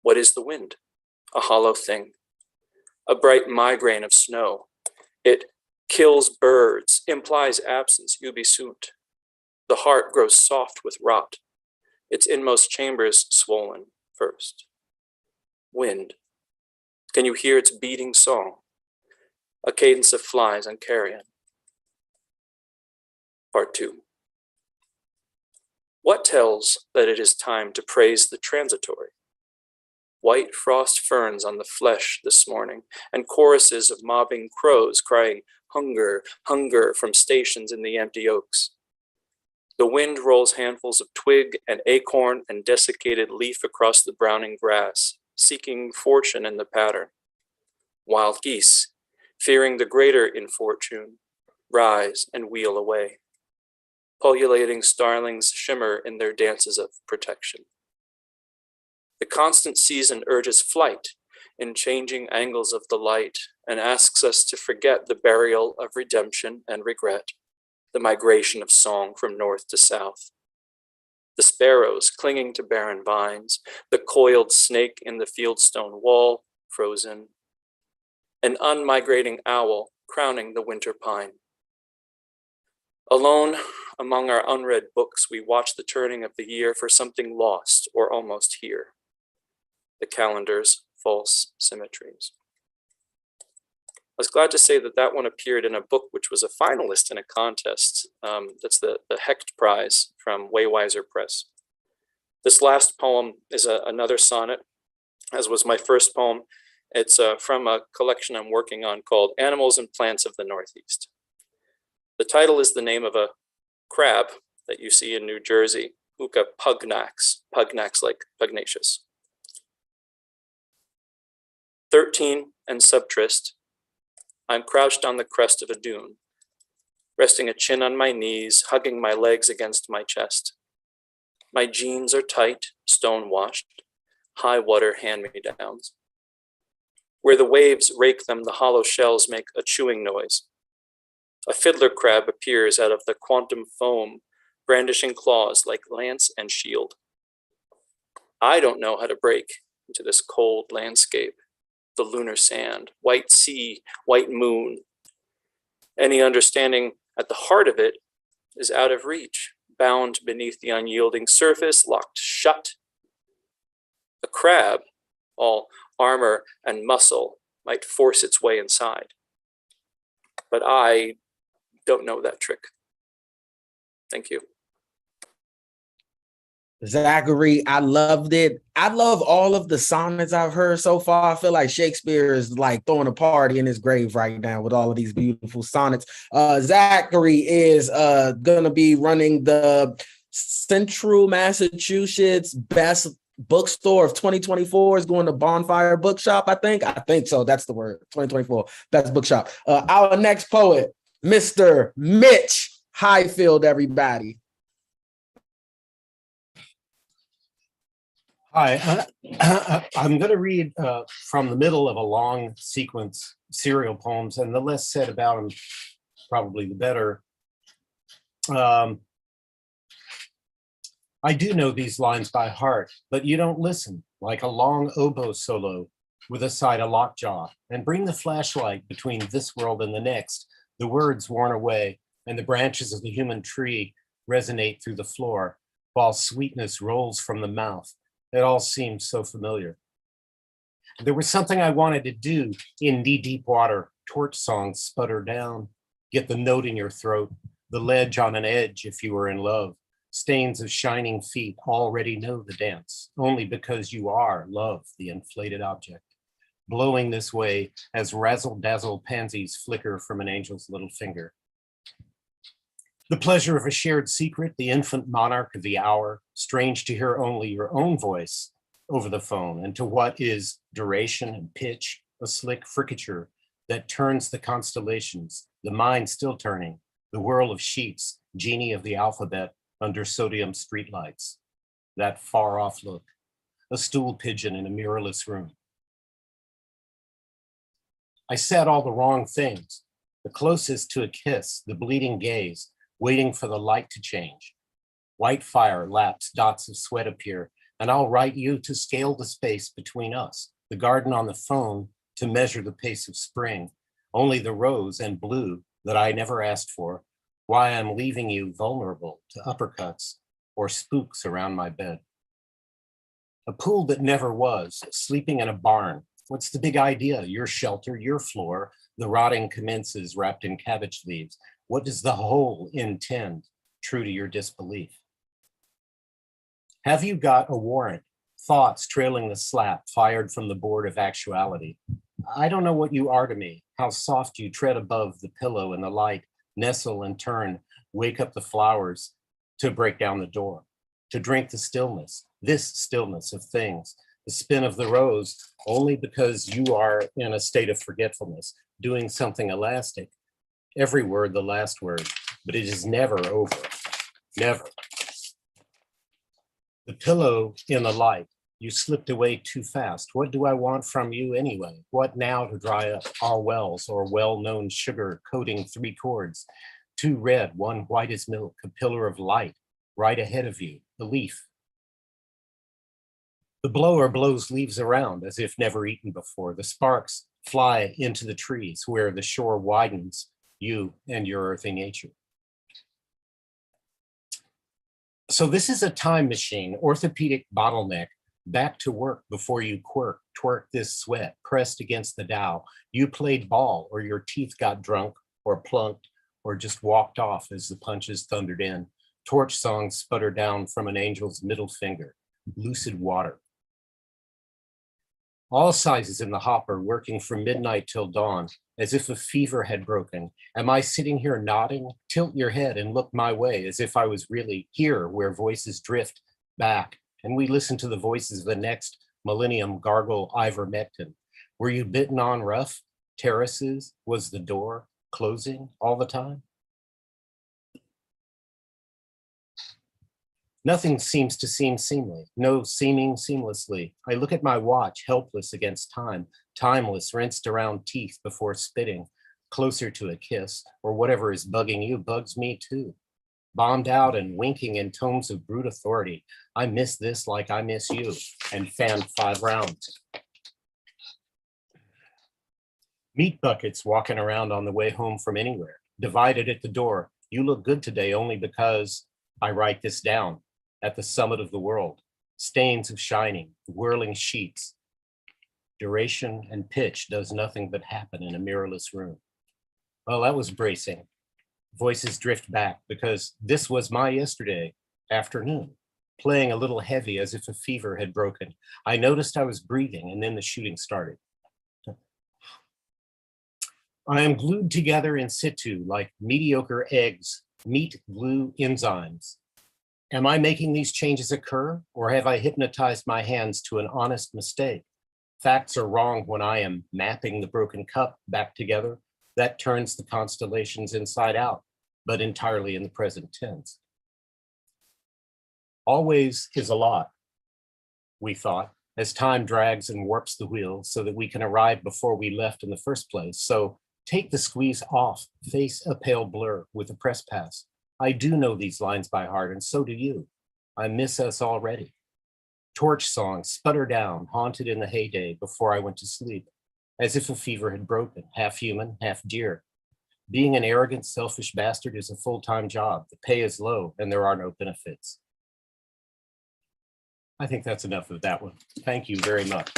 Speaker 6: What is the wind? A hollow thing. A bright migraine of snow. It kills birds, implies absence, ubi sunt. The heart grows soft with rot, its inmost chambers swollen first. Wind. Can you hear its beating song? A cadence of flies on carrion. Part 2. What tells that it is time to praise the transitory? White frost ferns on the flesh this morning, and choruses of mobbing crows crying, hunger, hunger, from stations in the empty oaks. The wind rolls handfuls of twig and acorn and desiccated leaf across the browning grass, seeking fortune in the pattern. Wild geese, fearing the greater infortune, rise and wheel away. Pullulating starlings shimmer in their dances of protection. The constant season urges flight in changing angles of the light and asks us to forget the burial of redemption and regret, the migration of song from north to south. The sparrows clinging to barren vines, the coiled snake in the fieldstone wall, frozen. An unmigrating owl crowning the winter pine. Alone among our unread books, we watch the turning of the year for something lost or almost here. The calendar's false symmetries. was glad to say that that one appeared in a book which was a finalist in a contest. That's the Hecht Prize from Waywiser Press. This last poem is another sonnet, as was my first poem. It's from a collection I'm working on called Animals and Plants of the Northeast. The title is the name of a crab that you see in New Jersey, Uca pugnax, pugnax like pugnacious. 13 and subtrist, I'm crouched on the crest of a dune, resting a chin on my knees, hugging my legs against my chest. My jeans are tight, stone-washed, high water hand-me-downs. Where the waves rake them, the hollow shells make a chewing noise. A fiddler crab appears out of the quantum foam, brandishing claws like lance and shield. I don't know how to break into this cold landscape, the lunar sand, white sea, white moon. Any understanding at the heart of it is out of reach, bound beneath the unyielding surface, locked shut. A crab, all armor and muscle, might force its way inside. But I don't know that trick. Thank you.
Speaker 2: Zachary, I loved it. I love all of the sonnets I've heard so far. I feel like Shakespeare is like throwing a party in his grave right now with all of these beautiful sonnets. Zachary is gonna be running the Central Massachusetts Best Bookstore of 2024. Is going to Bonfire Bookshop, I think so. That's the word. 2024 Best Bookshop. Our next poet, Mr. Mitch Highfield, everybody.
Speaker 8: Hi, I'm going to read from the middle of a long sequence, serial poems, and the less said about them, probably the better. I do know these lines by heart, but you don't listen, like a long oboe solo with a side of lockjaw, and bring the flashlight between this world and the next, the words worn away, and the branches of the human tree resonate through the floor, while sweetness rolls from the mouth. It all seems so familiar. There was something I wanted to do in knee-deep water. Torch songs sputter down, get the note in your throat, the ledge on an edge if you were in love. Stains of shining feet already know the dance, only because you are love, the inflated object. Blowing this way as razzle-dazzle pansies flicker from an angel's little finger. The pleasure of a shared secret, the infant monarch of the hour, strange to hear only your own voice over the phone, and to what is duration and pitch, a slick fricature that turns the constellations, the mind still turning, the whirl of sheets, genie of the alphabet under sodium streetlights, that far off look, a stool pigeon in a mirrorless room. I said all the wrong things, the closest to a kiss, the bleeding gaze, waiting for the light to change. White fire laps, dots of sweat appear, and I'll write you to scale the space between us, the garden on the phone to measure the pace of spring, only the rose and blue that I never asked for, why I'm leaving you vulnerable to uppercuts or spooks around my bed. A pool that never was, sleeping in a barn. What's the big idea? Your shelter, your floor, the rotting commences wrapped in cabbage leaves. What does the whole intend, true to your disbelief? Have you got a warrant? Thoughts trailing the slap fired from the board of actuality. I don't know what you are to me, how soft you tread above the pillow in the light, nestle and turn, wake up the flowers to break down the door, to drink the stillness, this stillness of things, the spin of the rose, only because you are in a state of forgetfulness, doing something elastic. Every word the last word, but it is never over, never. The pillow in the light, you slipped away too fast. What do I want from you anyway? What now to dry up our wells or well-known sugar coating 3 chords? 2 red, 1 white as milk, a pillar of light right ahead of you, the leaf. The blower blows leaves around as if never eaten before. The sparks fly into the trees where the shore widens, you and your earthy nature. So this is a time machine, orthopedic bottleneck, Back to work before you twerk this sweat pressed against the Dow. You played ball, or your teeth got drunk or plunked or just walked off as the punches thundered in. Torch songs sputter down from an angel's middle finger. Lucid water. All sizes in the hopper working from midnight till dawn, as if a fever had broken. Am I sitting here nodding? Tilt your head and look my way, as if I was really here where voices drift back and we listen to the voices of the next millennium gargle ivermectin. Were you bitten on rough? Terraces? Was the door closing all the time? Nothing seems to seem seemly, no seeming seamlessly. I look at my watch, helpless against time, timeless, rinsed around teeth before spitting, closer to a kiss, or whatever is bugging you bugs me too. Bombed out and winking in tones of brute authority. I miss this like I miss you, and fanned 5 rounds. Meat buckets walking around on the way home from anywhere, divided at the door. You look good today only because I write this down. At the summit of the world, stains of shining, whirling sheets. Duration and pitch does nothing but happen in a mirrorless room. Well, that was bracing. Voices drift back because this was my yesterday afternoon, playing a little heavy as if a fever had broken. I noticed I was breathing and then the shooting started. I am glued together in situ like mediocre eggs, meat glue enzymes. Am I making these changes occur, or have I hypnotized my hands to an honest mistake? Facts are wrong when I am mapping the broken cup back together. That turns the constellations inside out, but entirely in the present tense. Always is a lot, we thought, as time drags and warps the wheel so that we can arrive before we left in the first place. So take the squeeze off, face a pale blur with a press pass. I do know these lines by heart, and so do you. I miss us already. Torch songs sputter down, haunted in the heyday before I went to sleep, as if a fever had broken, half human, half deer. Being an arrogant, selfish bastard is a full-time job. The pay is low, and there are no benefits. I think that's enough of that one. Thank you very much.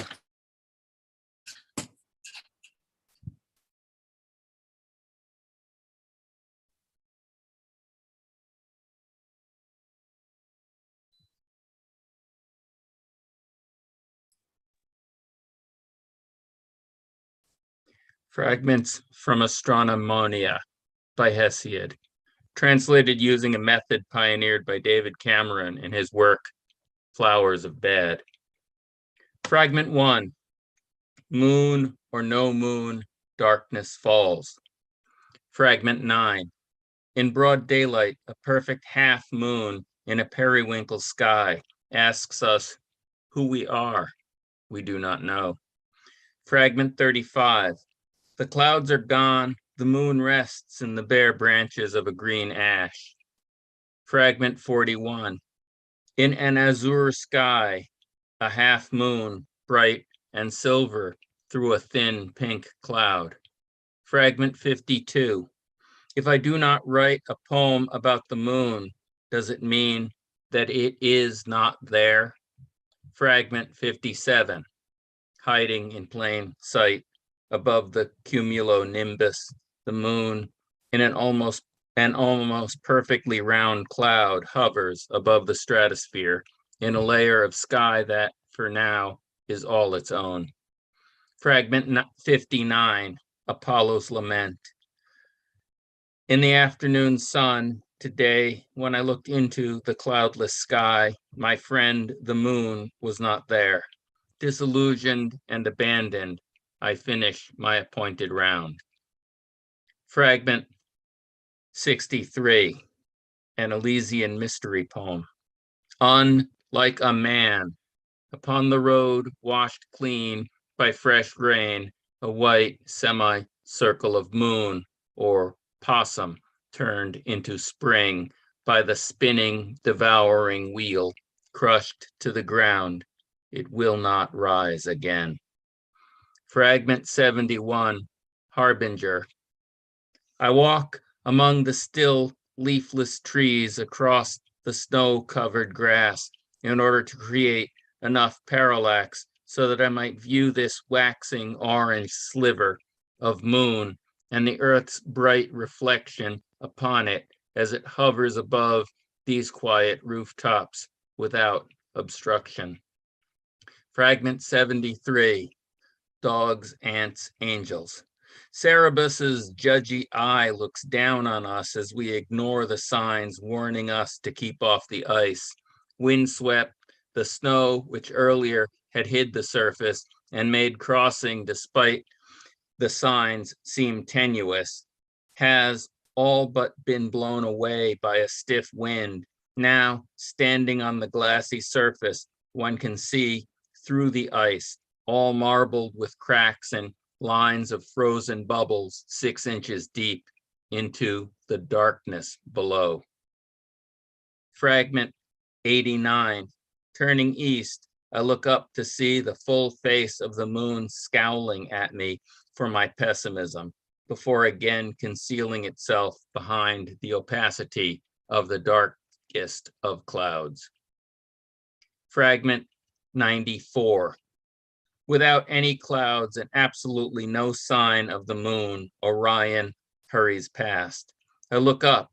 Speaker 9: Fragments from Astronomonia by Hesiod, translated using a method pioneered by David Cameron in his work, Flowers of Bed. Fragment 1, moon or no moon, darkness falls. Fragment 9, in broad daylight, a perfect half moon in a periwinkle sky asks us who we are. We do not know. Fragment 35, the clouds are gone, the moon rests in the bare branches of a green ash. Fragment 41. In an azure sky, a half moon, bright and silver through a thin pink cloud. Fragment 52. If I do not write a poem about the moon, does it mean that it is not there? Fragment 57. Hiding in plain sight above the cumulonimbus, the moon, in an almost perfectly round cloud, hovers above the stratosphere in a layer of sky that, for now, is all its own. Fragment 59, Apollo's Lament. In the afternoon sun, today, when I looked into the cloudless sky, my friend, the moon, was not there. Disillusioned and abandoned, I finish my appointed round. Fragment 63, an Elysian mystery poem. Unlike a man, upon the road washed clean by fresh rain, a white semicircle of moon or possum turned into spring by the spinning, devouring wheel, crushed to the ground. It will not rise again. Fragment 71, Harbinger. I walk among the still leafless trees across the snow-covered grass in order to create enough parallax so that I might view this waxing orange sliver of moon and the Earth's bright reflection upon it as it hovers above these quiet rooftops without obstruction. Fragment 73, Dogs, Ants, Angels. Cerebus's judgy eye looks down on us as we ignore the signs warning us to keep off the ice. Windswept, the snow, which earlier had hid the surface and made crossing despite the signs seem tenuous, has all but been blown away by a stiff wind. Now, standing on the glassy surface, one can see through the ice, all marbled with cracks and lines of frozen bubbles 6 inches deep into the darkness below. Fragment 89. Turning east, I look up to see the full face of the moon scowling at me for my pessimism, before again concealing itself behind the opacity of the darkest of clouds. Fragment 94. Without any clouds and absolutely no sign of the moon, Orion hurries past. I look up,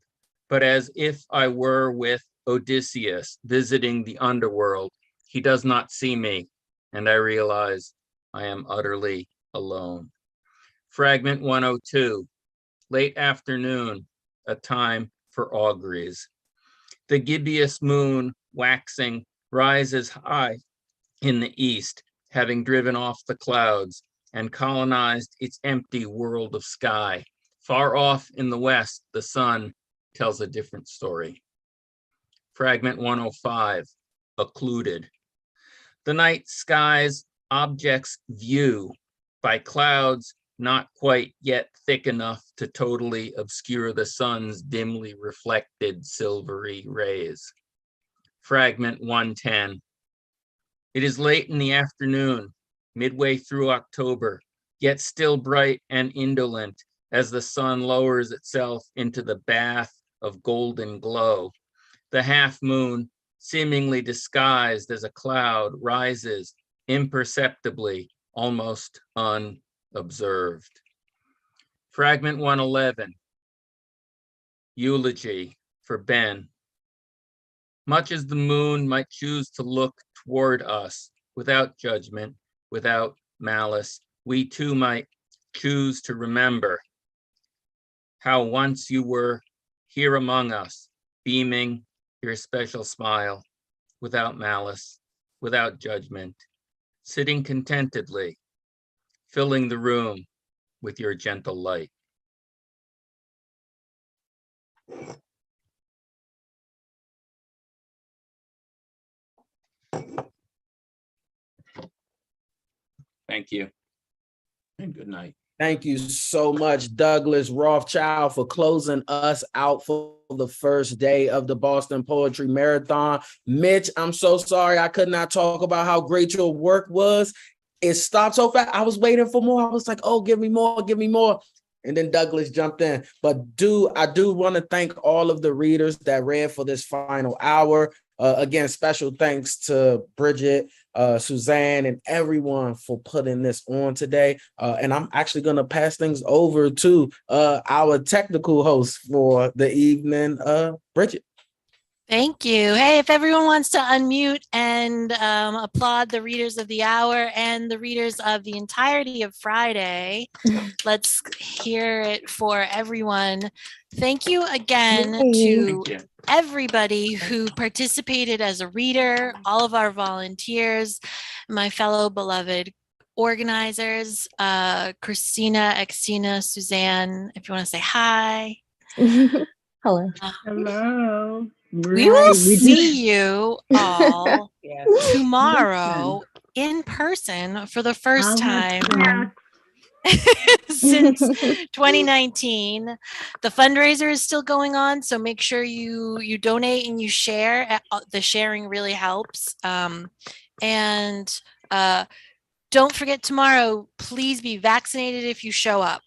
Speaker 9: but as if I were with Odysseus visiting the underworld, he does not see me, and I realize I am utterly alone. Fragment 102, late afternoon, a time for auguries. The gibbous moon, waxing, rises high in the east, having driven off the clouds and colonized its empty world of sky. Far off in the west, the sun tells a different story. Fragment 105, occluded. The night sky's objects view by clouds not quite yet thick enough to totally obscure the sun's dimly reflected silvery rays. Fragment 110. It is late in the afternoon, midway through October, yet still bright and indolent as the sun lowers itself into the bath of golden glow. The half moon, seemingly disguised as a cloud, rises imperceptibly, almost unobserved. Fragment 111, eulogy for Ben. Much as the moon might choose to look toward us without judgment, without malice, we too might choose to remember how once you were here among us, beaming your special smile, without malice, without judgment, sitting contentedly, filling the room with your gentle light. Thank you, and good night.
Speaker 2: Thank you so much, Douglas Rothschild, for closing us out for the first day of the Boston Poetry Marathon. Mitch, I'm so sorry I could not talk about how great your work was. It stopped so fast. I was waiting for more. I was like, oh, give me more, give me more. And then Douglas jumped in. But I do want to thank all of the readers that read for this final hour. Again, special thanks to Bridget, Suzanne, and everyone for putting this on today. And I'm actually going to pass things over to our technical host for the evening, Bridget.
Speaker 1: Thank you. Hey, if everyone wants to unmute and applaud the readers of the hour and the readers of the entirety of Friday, let's hear it for everyone. Thank you again to everybody who participated as a reader, all of our volunteers, my fellow beloved organizers, Christina, Xtina, Suzanne, if you want to say hi.
Speaker 10: Hello.
Speaker 11: Hello.
Speaker 1: We will see you all tomorrow in person for the first time since 2019. The fundraiser is still going on, so make sure you donate and you share. The sharing really helps. And don't forget tomorrow, please be vaccinated if you show up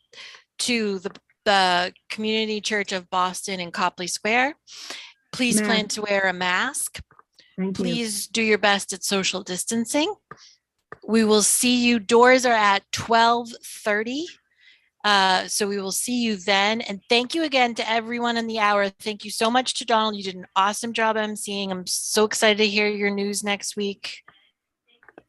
Speaker 1: to the Community Church of Boston in Copley Square. Please plan to wear a mask.
Speaker 10: Thank you.
Speaker 1: Please do your best at social distancing. We will see you. Doors are at 12:30. So we will see you then. And thank you again to everyone in the hour. Thank you so much to Donald. You did an awesome job emceeing. I'm so excited to hear your news next week.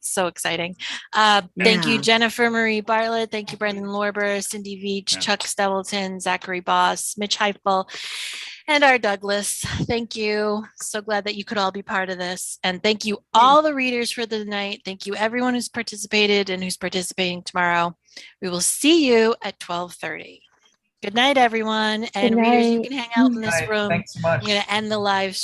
Speaker 1: So exciting. Thank you,
Speaker 10: Yeah.
Speaker 1: Jennifer Marie Bartlett. Thank you, Brendan Lorber, Cindy Veach, Chuck Stapleton, Zachary Boss, Mitch Heifel, and our Douglas. Thank you. So glad that you could all be part of this. And thank you all the readers for the night. Thank you everyone who's participated and who's participating tomorrow. We will see you at 12:30. Good night, everyone. And readers, you
Speaker 10: night.
Speaker 1: can hang out in
Speaker 3: Good
Speaker 1: this
Speaker 3: night.
Speaker 1: room.
Speaker 3: Thanks so much.
Speaker 1: I'm going to end the live stream.